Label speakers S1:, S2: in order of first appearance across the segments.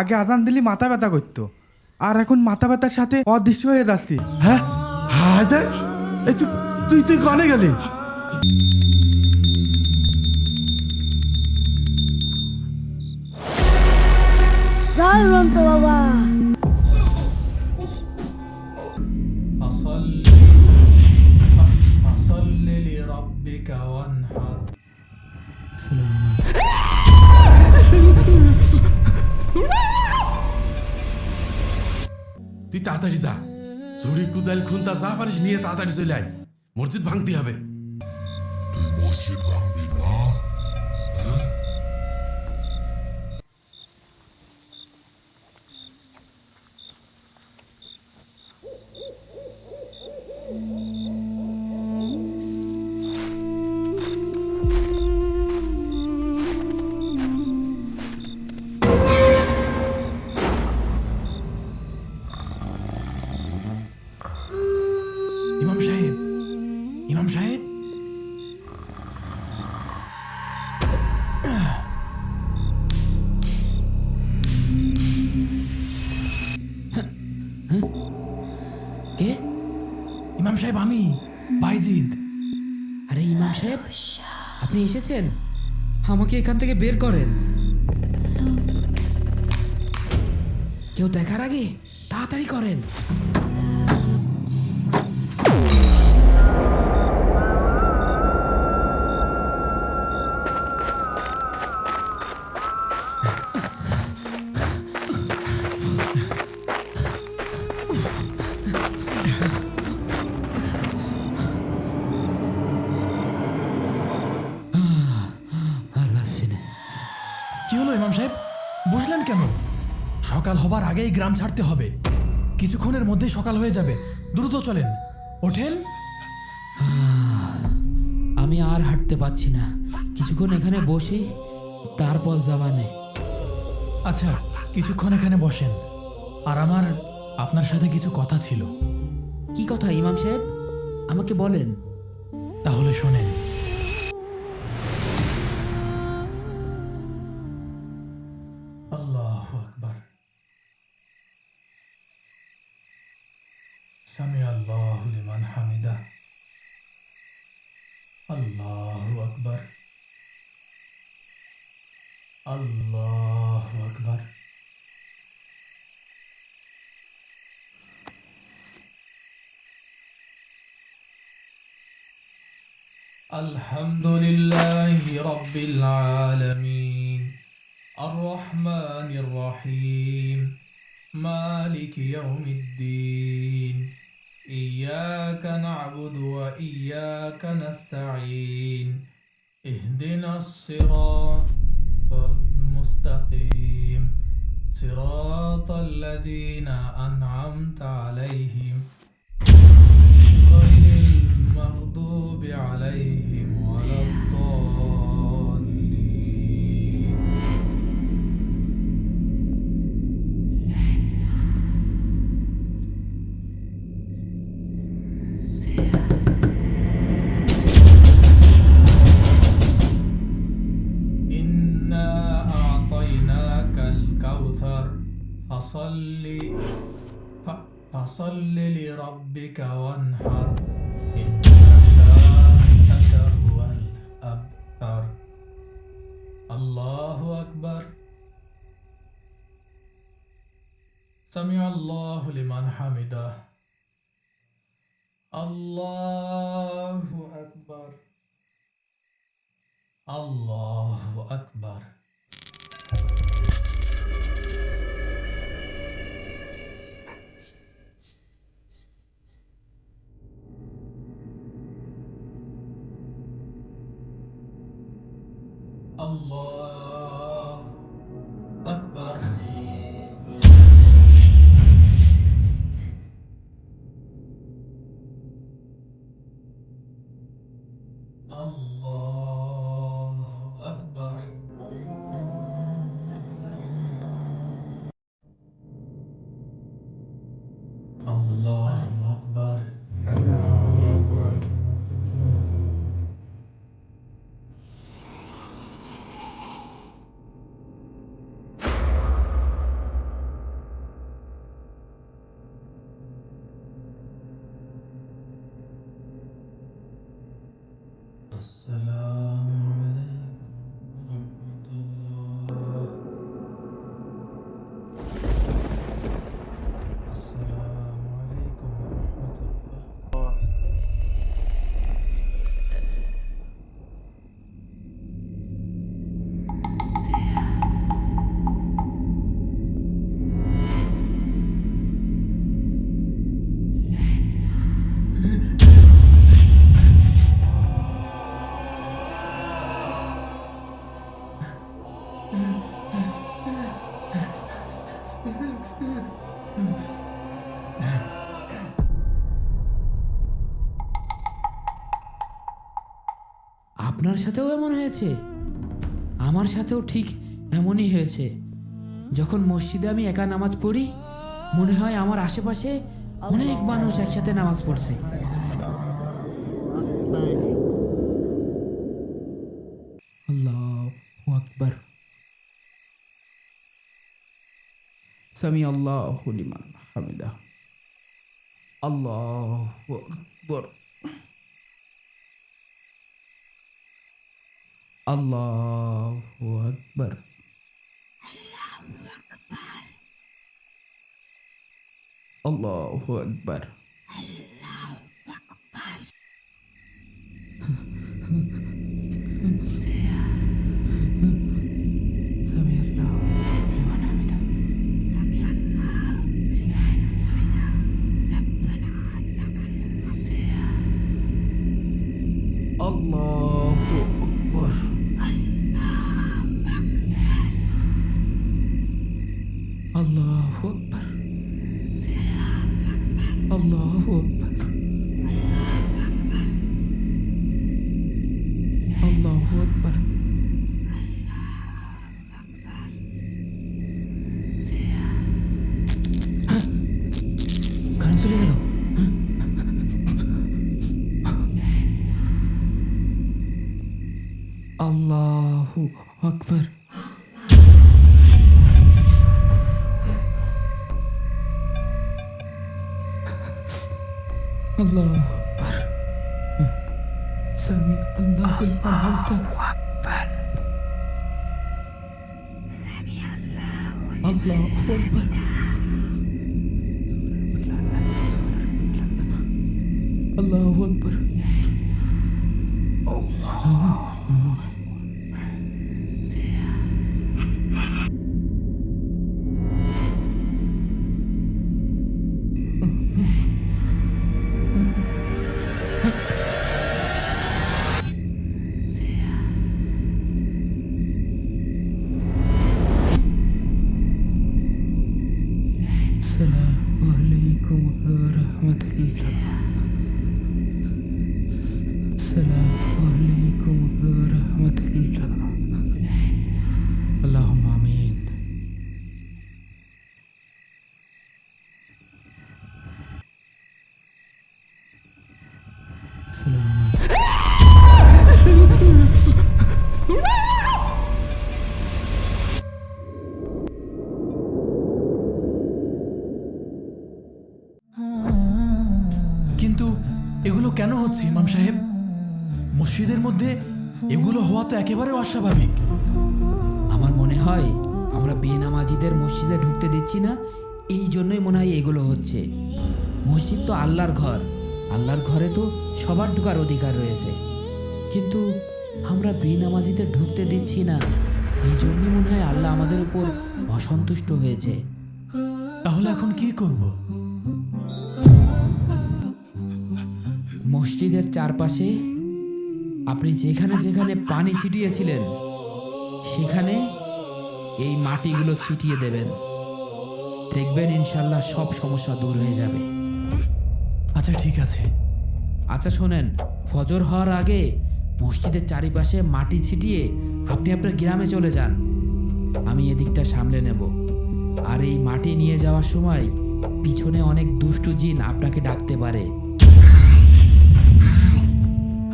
S1: আগে আজান দিলি মাথা ব্যথা করতো, আর এখন মাথা ব্যথার সাথে অদৃশ্য হয়ে যাচ্ছি।
S2: হ্যাঁ হায়দার, এই তুই তুই কনে গেলি?
S3: জয় অনন্ত বাবা।
S4: فصل لربك وانحر।
S2: তুই তাড়াতাড়ি যা, ঝুড়ি কুদাল খুন্তা যা পারিস নিয়ে তাড়াতাড়ি চলে আয়, মসজিদ ভাঙতে হবে।
S5: তুই মসজিদ ভাঙবি না?
S4: ইমাম সাহেব, ইমাম সাহেব,
S6: কে?
S4: ইমাম সাহেব আমি বাইজিদ।
S6: আরে ইমাম সাহেব, আপনি এসেছেন? আমাকে এখান থেকে বের করেন। কেউ দেখার আগে তাড়াতাড়ি করেন। আর পারছি না।
S4: কি হলো ইমাম সাহেব, বুঝলেন কেন? সকাল হবার আগেই গ্রাম ছাড়তে হবে, কিছুক্ষণের মধ্যেই সকাল হয়ে যাবে, দ্রুত চলেন, ওঠেন।
S6: আমি আর হাঁটতে পারছি না, কিছুক্ষণ এখানে বসি, তারপর যাবানে।
S4: আচ্ছা, কিছুক্ষণ এখানে বসেন, আর আমার আপনার সাথে কিছু কথা ছিল।
S6: কি কথা ইমাম সাহেব, আমাকে বলেন।
S4: তাহলে শোনেন। আল্লাহু আকবার। সামি আল্লাহু লিমান হামিদা। আল্লাহু আকবার, আল্লাহু আকবার। আলহামদুলিল্লাহি রাব্বিল আলামিন, আর রহমানির রহিম, মালিকি ইয়াউমিদ্দিন, ইয়াকা না'বুদু ওয়া ইয়াকা নাস্তাঈন, ইহদিনাস সিরাতাল মুস্তাকিম, সিরাতাল লাযীনা আন'আমতা আলাইহিম غير المغضوب عليهم ولا الضالين। إنا أعطيناك الكوثر فصل لربك وانحر، إن شانئك هو الأبتر। الله أكبر، سمع الله لمن حمده، الله أكبر، الله أكبر। الله أكبر، الله أكبر، الله أكبر।
S6: আপনার সাথেও এমন হয়েছে? আমার সাথেও ঠিক এমনই হয়েছে। যখন মসজিদে আমি একা নামাজ পড়ি, মনে হয় আমার আশেপাশে অনেক মানুষ একসাথে নামাজ পড়ছে। আল্লাহু আকবার। সামি আল্লাহু লিমান হামিদা। আল্লাহু আকবার। আল্লাহু আকবার। আল্লাহু আকবার। সামি আল্লাহু লিমান হামিদা। আল্লাহু আকবার। আল্লাহু আকবার। আল্লাহু আকবার। আল্লাহু আকবার। কারেন্ট চলে গেল। আল্লাহু আকবার। আল্লাহু আকবার। সামি আল্লাহু আকবার। আল্লাহু আকবার। আল্লাহু আকবার। আসসালামু আলাইকুম ওয়া রাহমাতুল্লাহ। আসসালামু আলাইকুম ওয়া রাহমাতুল্লাহ। আল্লাহুম্মা আমিন।
S4: কিন্তু এগুলো কেন হচ্ছে ইমাম সাহেব? মসজিদের মধ্যে এগুলো হওয়া তো একেবারে অস্বাভাবিক।
S6: আমার মনে হয় আমরা বেনামাজিদের মসজিদে ঢুকতে দিচ্ছি না, এই জন্যই মনে হয় এগুলো হচ্ছে। মসজিদ তো আল্লাহর ঘর, আল্লাহর ঘরে তো সবার ঢোকার অধিকার রয়েছে, কিন্তু আমরা বেনামাজিদের ঢুকতে দিচ্ছি না, এই জন্যই মনে হয় আল্লাহ আমাদের উপর অসন্তুষ্ট হয়েছে।
S4: তাহলে এখন কি করব?
S6: মসজিদের চারপাশে আপনি যেখানে যেখানে পানি ছিটিয়েছিলেন সেখানে এই মাটিগুলো ছিটিয়ে দেবেন, দেখবেন ইনশাল্লাহ সব সমস্যা দূর হয়ে যাবে।
S4: আচ্ছা ঠিক আছে।
S6: আচ্ছা শোনেন, ফজর হওয়ার আগে মসজিদের চারিপাশে মাটি ছিটিয়ে আপনি আপনার গ্রামে চলে যান, আমি এদিকটা সামলে নেব। আর এই মাটি নিয়ে যাওয়ার সময় পিছনে অনেক দুষ্টু জিন আপনাকে ডাকতে পারে,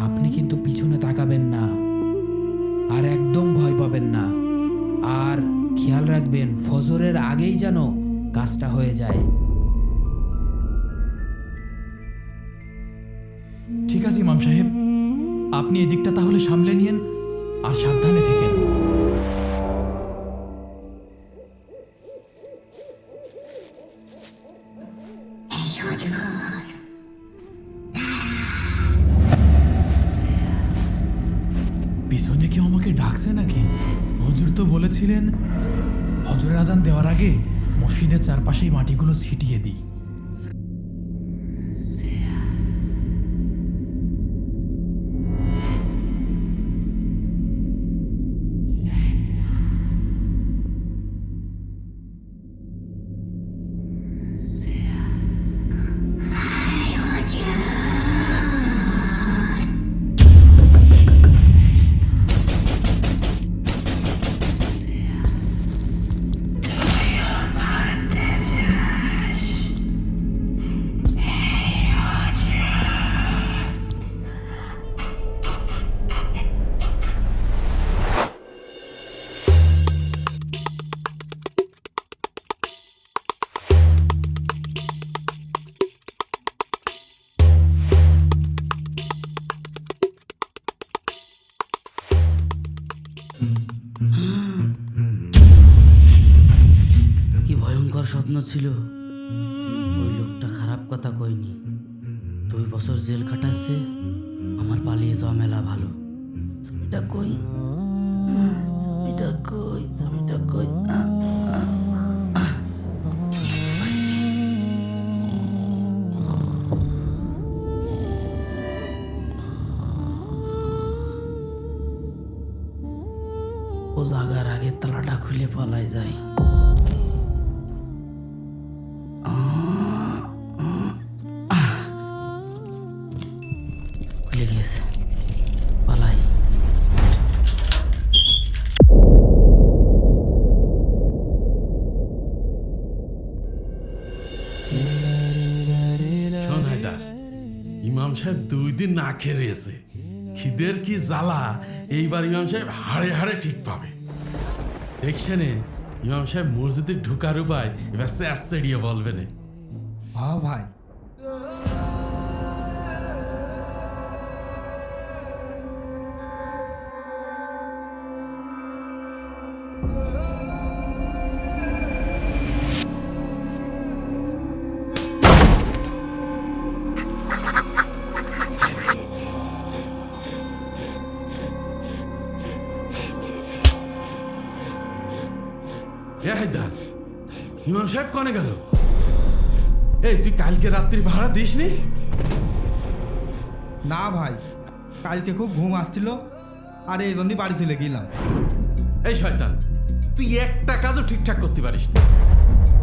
S6: আপনি কিন্তু পিছনে তাকাবেন না আর একদম ভয় পাবেন না। আর খেয়াল রাখবেন ফজরের আগেই যেন কাজটা হয়ে যায়।
S4: ঠিক আছে ইমাম সাহেব, আপনি আপনি এদিকটা তাহলে সামলে নিয়েন আর সাবধানে থেকেন। পিছনে কেউ আমাকে ডাকছে নাকি? হুজুর তো বলেছিলেন ফজরের আজান দেওয়ার আগে মসজিদের চারপাশেই মাটিগুলো ছিটিয়ে দিই।
S7: কি ভয়ঙ্কর স্বপ্ন ছিল। ওই লোকটা খারাপ কথা কইনি। 2 বছর জেল খাটাচ্ছে, আমার পালিয়ে যাওয়া মেলা ভালো। ছবিটা কই, ছবিটা কই, ছবিটা কই। ও জাগার আগে তালাটা খুলে পালাই যায়। খুলে গিয়েছে, পালাই।
S2: শোন হায়দার, ইমাম সাহেব 2 দিন না খেয়ে রয়েছে। খিদের কি জ্বালা, এইবার ইমাম সাহেব হাড়ে হাড়ে ঠিক পাবে। দেখছেনে ইমাম সাহেব মসজিদে ঢুকার উপায় এবার চেড়িয়ে বলবে না।
S1: হ্যাঁ ভাই,
S2: এ হায়দার, ইমাম সাহেব কনে গেল? এই তুই কালকে রাত্রি ভাড়া দিসনি?
S1: না ভাই, কালকে খুব ঘুম আসছিল আর এই জন্যই বাড়ি চলে গেলাম।
S2: এই শয়তান, তুই একটা কাজও ঠিকঠাক করতে পারিস না।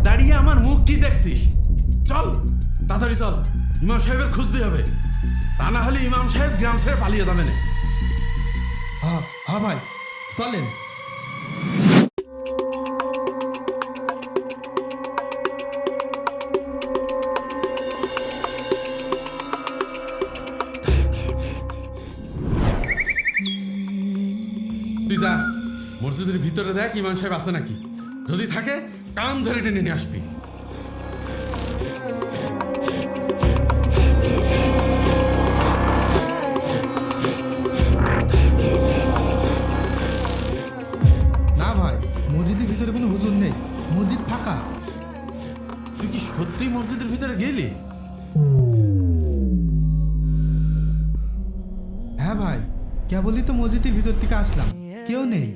S2: দাঁড়িয়ে আমার মুখ কি দেখছিস? চল তাড়াতাড়ি চল, ইমাম সাহেবের খুঁজতে হবে। তা না হলে ইমাম সাহেব গ্রাম ছেড়ে পালিয়ে যাবে না।
S1: হ্যাঁ হ্যাঁ ভাই, চলেন।
S2: তুই যা মসজিদের ভিতরে দেখ ইমাম সাহেব আছে নাকি। যদি থাকে কান ধরে টেনে নিয়ে আসবি।
S1: না ভাই, মসজিদের ভিতরে কোনো হুজুর নেই, মসজিদ ফাঁকা।
S2: তুই কি সত্যি মসজিদের ভিতরে গেলি?
S1: হ্যাঁ ভাই, কেবলই তো মসজিদের ভিতর থেকে আসলাম, কেউ নেই।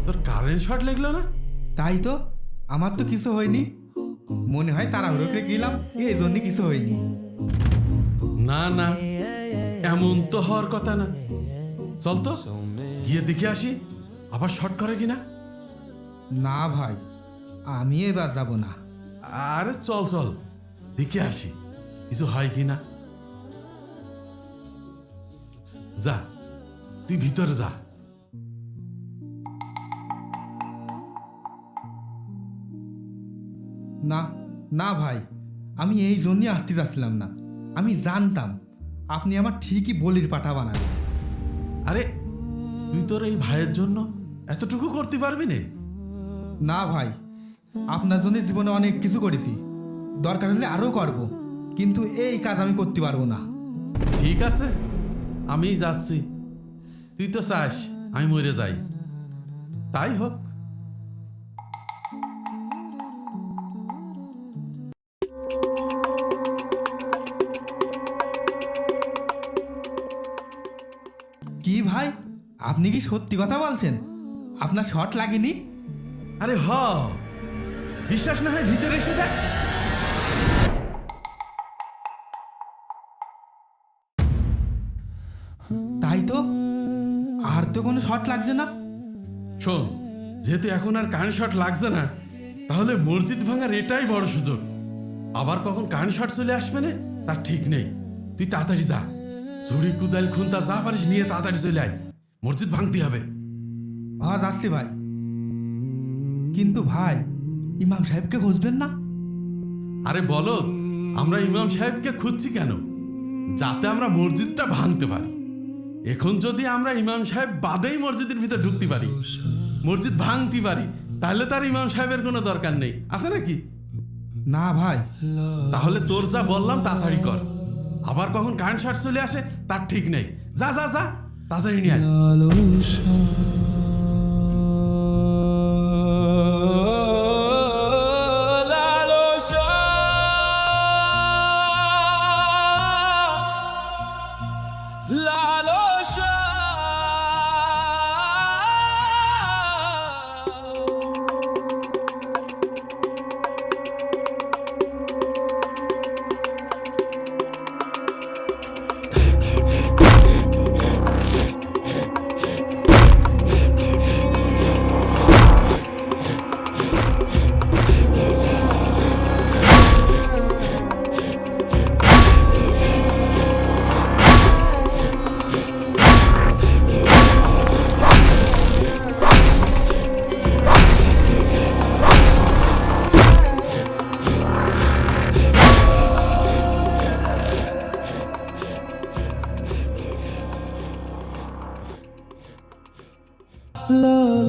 S2: তোর কারেন্ট শর্ট লাগলো না?
S1: তাই তো, আমার তো কিছু হয়নি। মনে হয় তাড়াহুড়ো করে গেলাম, এই জন্য কিছু হয়নি।
S2: না না, এমন তো হওয়ার কথা না। চল তো গিয়ে দেখে আসি আবার শর্ট করে কিনা।
S1: না ভাই, আমি এবার যাব না।
S2: আরে চল চল দেখে আসি কিছু হয় কিনা। যা তুই ভিতরে যা।
S1: না না ভাই, আমি এই জন্যই আসতে চাচ্ছিলাম না। আমি জানতাম আপনি আমার ঠিকই বলির পাঠা বানাবেন।
S2: আরে তুই তোর এই ভাইয়ের জন্য এতটুকু করতে পারবি না?
S1: না ভাই, আপনার জন্য জীবনে অনেক কিছু করেছি, দরকার হলে আরও করব, কিন্তু এই কাজ আমি করতে পারবো না।
S2: ঠিক আছে, আমি যাচ্ছি, তুই তো চাস আমি মরে যাই, তাই হোক।
S1: কি ভাই, আপনি কি সত্যি কথা বলছেন? আপনার শর্ট লাগেনি?
S2: আরে বিশ্বাস না হয় ভিতরে এসে দেখ।
S1: তাই তো, আর তো কোনো শর্ট লাগছে না।
S2: শোন, যেহেতু এখন আর কারেন্ট শট লাগছে না, তাহলে মসজিদ ভাঙার এটাই বড় সুযোগ। আবার কখন কারেন্ট শট চলে আসবে না তার ঠিক নেই। তুই তাড়াতাড়ি যা, ঝুড়ি কুদাল খুন্তা যা পারিস নিয়ে তাড়াতাড়ি চলে আয়, মসজিদ ভাঙতে হবে।
S1: হ্যাঁ যাচ্ছি ভাই। কিন্তু ভাই, ইমাম সাহেবকে খুঁজবেন না?
S2: আরে বলো, আমরা ইমাম সাহেবকে খুঁজছি কেন? যাতে আমরা মসজিদটা ভাঙতে পারি। এখন যদি আমরা ইমাম সাহেব বাদেই মসজিদের ভিতর ঢুকতে পারি, মসজিদ ভাঙতে পারি, তাহলে তার ইমাম সাহেবের কোনো দরকার নেই, আছে নাকি?
S1: না ভাই।
S2: তাহলে তোর যা বললাম তাড়াতাড়ি কর, আবার কখন কারেন্ট শট চলে আসে তার ঠিক নেই। যা যা যা, তাড়াতাড়ি নিয়ে আয়।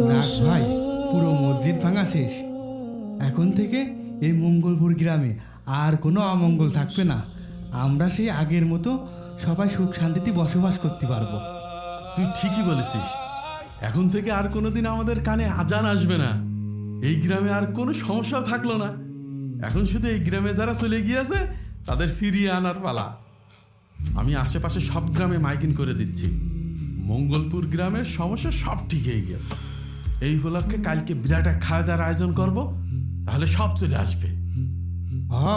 S1: যাক ভাই, পুরো মসজিদ ভাঙা শেষ। এখন থেকে এই মঙ্গলপুর গ্রামে আর কোনো অমঙ্গল থাকবে না। আমরা সেই আগের মতো সবাই সুখ শান্তিতে বসবাস করতে পারবো।
S2: তুই ঠিকই বলেছিস, এখন থেকে আর কোনোদিন আমাদের কানে আজান আসবে না, এই গ্রামে আর কোনো সমস্যাও থাকলো না। এখন শুধু এই গ্রামে যারা চলে গিয়েছে তাদের ফিরিয়ে আনার পালা। আমি আশেপাশে সব গ্রামে মাইকিং করে দিচ্ছি, মঙ্গলপুর গ্রামের সমস্যা সব ঠিক হয়ে গেছে। এই উপলক্ষে কালকে বিরাট এক খাওয়া দাওয়ার আয়োজন করব, তাহলে সব চলে আসবে।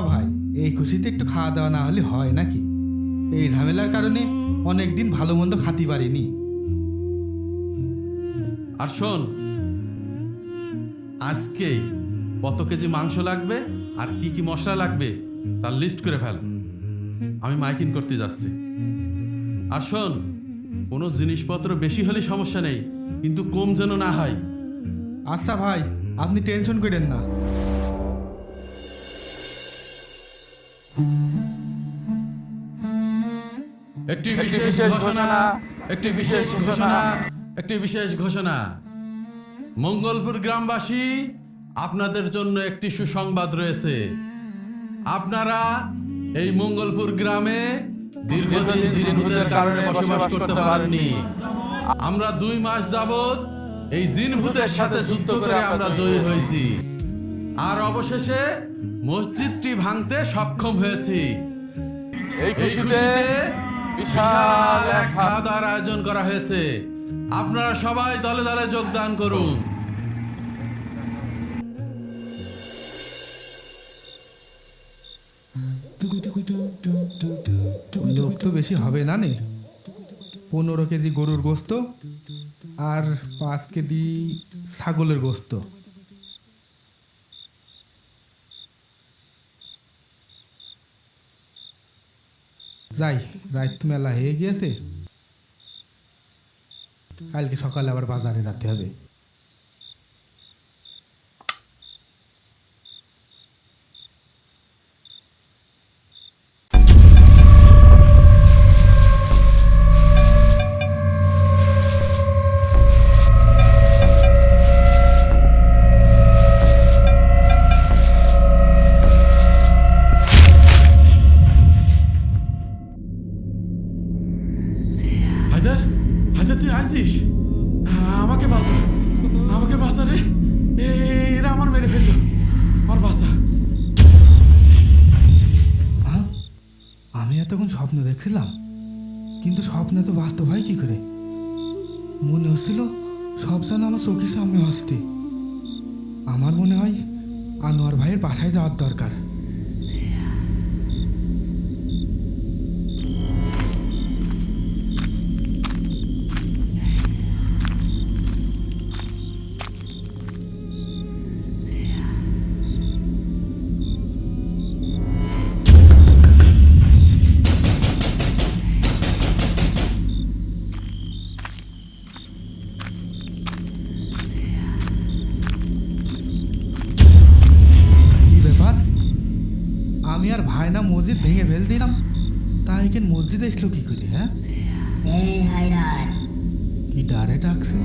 S1: ভাই, এই খুশিতে একটু খাওয়া দাওয়া না হলে হয় নাকি? এই ঝামেলার কারণে অনেকদিন ভালো মন্দ খাতে পারিনি।
S2: আর শোন, আজকেই কত কেজি মাংস লাগবে আর কি কি মশলা লাগবে তার লিস্ট করে ফেল, আমি মাইকিং করতে যাচ্ছি। আর শোন, কোনো জিনিসপত্র বেশি হলে সমস্যা নেই, কিন্তু কম যেন না হয়।
S1: আচ্ছা ভাই, আপনি টেনশন করেন না।
S2: একটি বিশেষ ঘোষণা, একটি বিশেষ ঘোষণা, একটি বিশেষ ঘোষণা। মঙ্গলপুর গ্রামবাসী, আপনাদের জন্য একটি সুসংবাদ রয়েছে। আপনারা এই মঙ্গলপুর গ্রামে দীর্ঘদিন জিনভূতের কারণে বসবাস করতে পারেননি। আমরা 2 মাস যাবত এই জিনভূতের সাথে যুদ্ধ করে আমরা জয়ী হয়েছি, আর অবশেষে মসজিদটি ভাঙতে সক্ষম হয়েছি। এই খুশিতে বিশাল এক খাওয়া দাওয়ার আয়োজন করা হয়েছে। আপনারা সবাই দলে দলে যোগদান করুন।
S1: লোক তো বেশি হবে না নে। 15 কেজি গরুর গোস্ত আর 5 কেজি ছাগলের গোস্ত। যাই, রাত মেলা হয়ে গিয়েছে, কালকে সকালে আবার বাজারে যেতে হবে।
S2: হায়দার তুই আসিস? আমাকে বাঁচা, আমাকে বাঁচা রে। এরা আমার মেরে ফেললো, আমার বাঁচা।
S1: হ্যাঁ, আমি এতক্ষণ স্বপ্ন দেখছিলাম, কিন্তু স্বপ্ন তো বাস্তব হয় কি করে? মনে হচ্ছিল সব যেন আমার চোখের সামনে আসছে। আমার মনে হয় আনোয়ার ভাইয়ের বাসায় যাওয়ার দরকার। কি ব্যাপার? আমি আর ভাই না মসজিদ ভেঙে ফেল দিলাম, তা এখানে মসজিদে এসলো কি করে? হ্যাঁ,
S8: এই হায়দার,
S1: কি ডারে ডাকছে?